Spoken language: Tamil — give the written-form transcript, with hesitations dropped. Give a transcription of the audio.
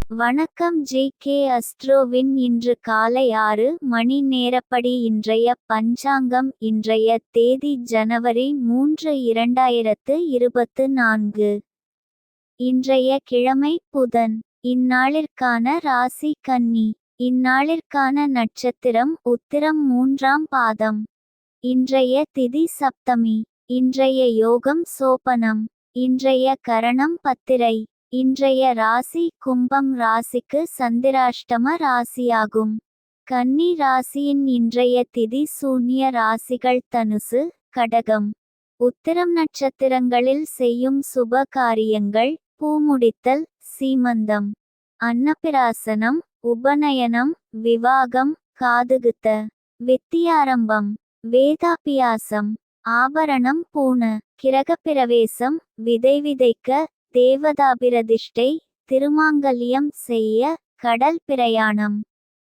வணக்கம் ஜி.கே. அஸ்ட்ரோவின் இன்று காலை 6 மணி நேரப்படி இன்றைய பஞ்சாங்கம். இன்றைய தேதி ஜனவரி 3, 2024. இன்றைய கிழமை புதன். இந்நாளிற்கான ராசி கன்னி. இந்நாளிற்கான நட்சத்திரம் உத்திரம் 3ஆம் பாதம். இன்றைய திதி சப்தமி. இன்றைய யோகம் சோபனம். இன்றைய கரணம் பத்திரை. இன்றைய ராசி கும்பம் ராசிக்கு சந்திராஷ்டம ராசியாகும். கன்னி ராசியின் இன்றைய திதி சூன்ய ராசிகள் தனுசு, கடகம். உத்திரம் நட்சத்திரங்களில் செய்யும் சுப காரியங்கள்: பூமுடித்தல், சீமந்தம், அன்னப்பிராசனம், உபநயனம், விவாகம், காதுகுத்த, வித்தியாரம்பம், வேதாபியாசம், ஆபரணம் பூண, கிரகப்பிரவேசம், விதை விதைக்க, தேவதாபிரதிஷ்டை, திருமாங்கல்யம் செய்ய, கடல் பிரயாணம்.